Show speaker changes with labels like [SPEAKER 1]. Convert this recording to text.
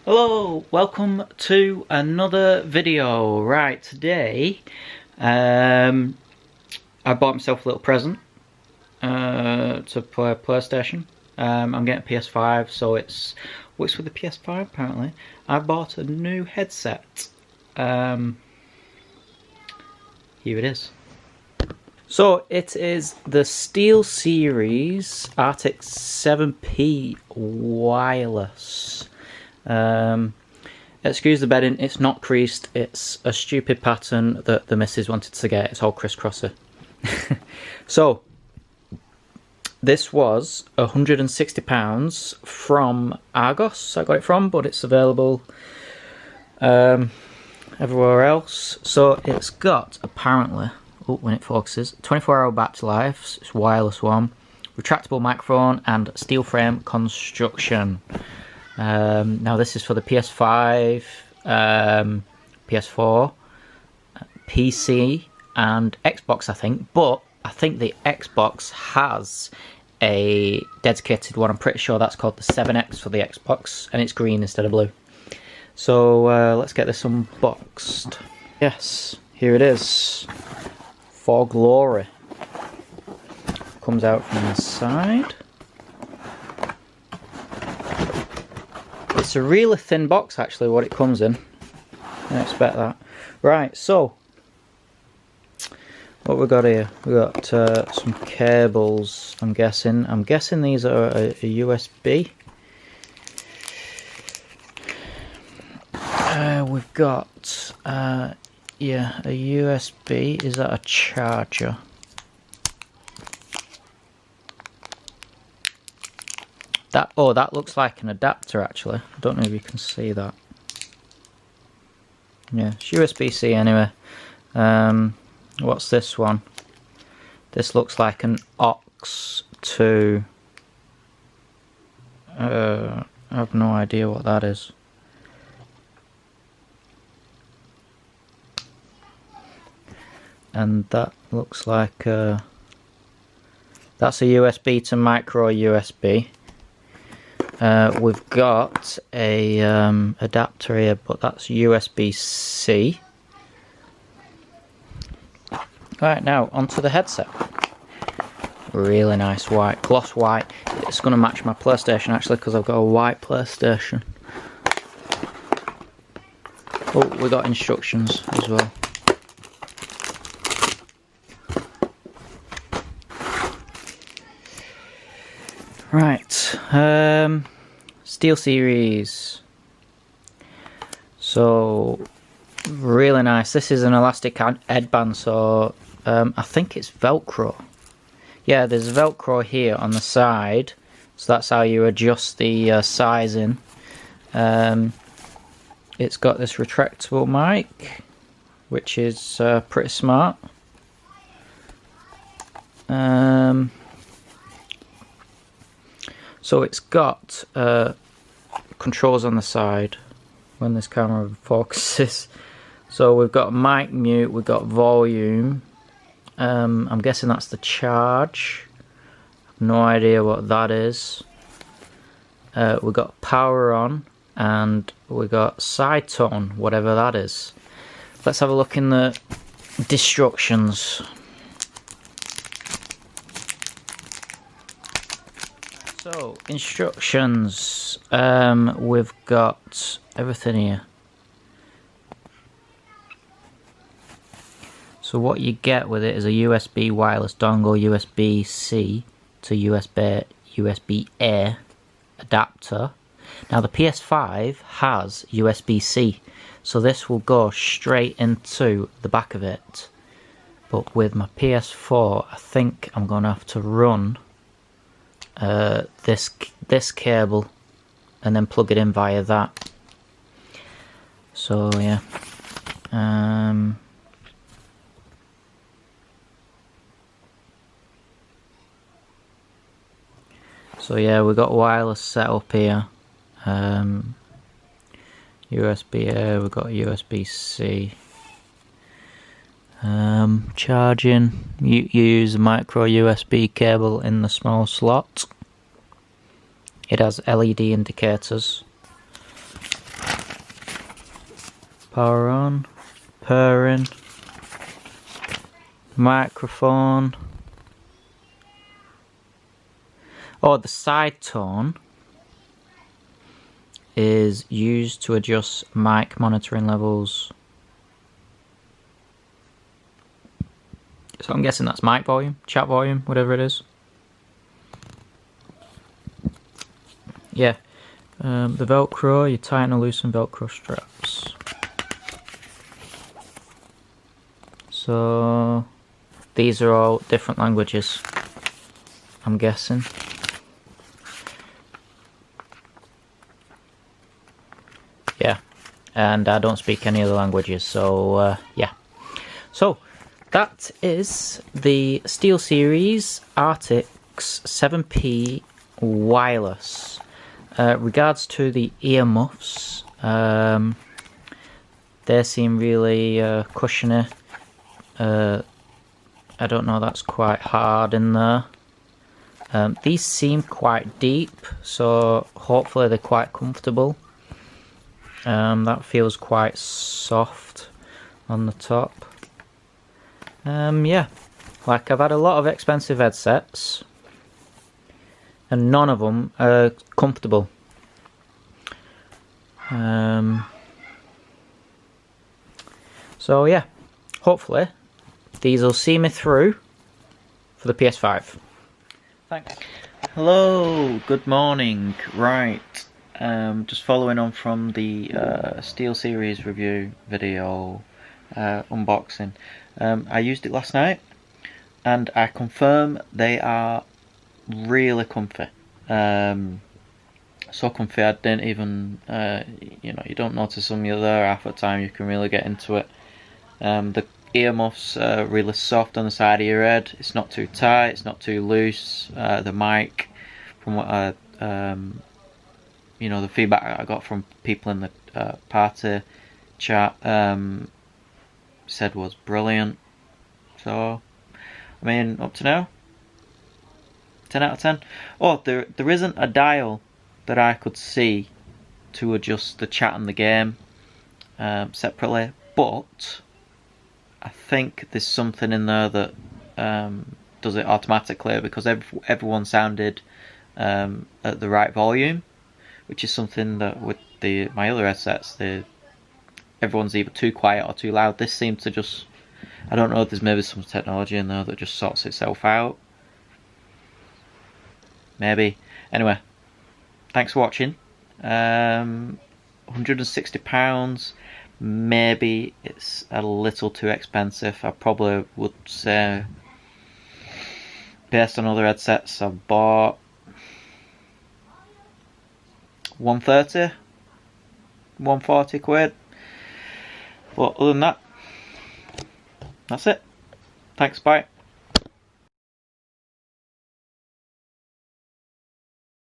[SPEAKER 1] Hello, welcome to another video. Right, today I bought myself a little present to play PlayStation. I'm getting a PS5, so it works with the PS5 apparently. I bought a new headset. Here it is. So it is the Steelseries Arctis 7P wireless. Excuse the bedding, it's not creased, it's a stupid pattern that the missus wanted to get. It's all crisscrossy. So this was £160 from Argos I got it from, but it's available everywhere else. So it's got, apparently, when it focuses, 24-hour battery life, it's a wireless one, retractable microphone and steel frame construction. Now this is for the PS5, PS4, PC and Xbox I think, but I think the Xbox has a dedicated one. I'm pretty sure that's called the 7X for the Xbox, and it's green instead of blue. So let's get this unboxed. Yes, here it is, for glory. Comes out from the side. It's a really thin box actually, what it comes in. I didn't expect that. Right, so what we got here? We got some cables. I'm guessing these are a USB. We've got yeah, a USB. Is that a charger? That looks like an adapter actually. I don't know if you can see that. Yeah, it's USB-C anyway. What's this one? This looks like an aux to... I have no idea what that is. And that looks like that's a USB to micro USB. We've got a adapter here, but that's USB-C. Right, now onto the headset. Really nice white, gloss white. It's going to match my PlayStation actually, because I've got a white PlayStation. Oh, we got instructions as well. Right, Steelseries. So really nice. This is an elastic headband, so I think it's Velcro. Yeah, there's Velcro here on the side, so that's how you adjust the sizing. It's got this retractable mic, which is pretty smart. So it's got controls on the side when this camera focuses. So we've got mic mute, we've got volume. I'm guessing that's the charge. No idea what that is. We've got power on, and we've got side tone, whatever that is. Let's have a look in the instructions. So, instructions, we've got everything here. So what you get with it is a USB wireless dongle, USB-C to USB-A adapter. Now the PS5 has USB-C, so this will go straight into the back of it. But with my PS4, I think I'm going to have to run this cable and then plug it in via that. So yeah, so yeah, we've got wireless set up here. USB-A, we've got USB-C. Charging, you use a micro USB cable in the small slot. It has LED indicators. Power on, purring, microphone. Oh, the side tone is used to adjust mic monitoring levels. So I'm guessing that's mic volume, chat volume, whatever it is. Yeah. The Velcro, you tighten or loosen Velcro straps. So these are all different languages, I'm guessing. Yeah, and I don't speak any other languages, so yeah. So that is the Steelseries Arctis 7P wireless. Regards to the earmuffs, they seem really cushiony. I don't know, that's quite hard in there. These seem quite deep, so hopefully they're quite comfortable. That feels quite soft on the top. Yeah, like I've had a lot of expensive headsets and none of them are comfortable. So yeah, hopefully these will see me through for the PS5. Thanks. Hello, good morning. Right, just following on from the Steelseries review video unboxing. I used it last night and I confirm they are really comfy. So comfy I didn't even, you know, you don't notice them, you're there half the time, you can really get into it. The earmuffs are really soft on the side of your head, it's not too tight, it's not too loose. The mic, from what I, you know, the feedback I got from people in the party chat, said was brilliant. So, I mean, up to now, 10 out of 10. Oh, there isn't a dial that I could see to adjust the chat and the game separately, but I think there's something in there that does it automatically, because everyone sounded at the right volume, which is something that with my other headsets, everyone's either too quiet or too loud. This seemed to just, I don't know if there's maybe some technology in there that just sorts itself out. Maybe. Anyway, thanks for watching. £160. Maybe it's a little too expensive. I probably would say, based on other headsets I've bought, 130, 140 quid. But other than that, that's it. Thanks, bye.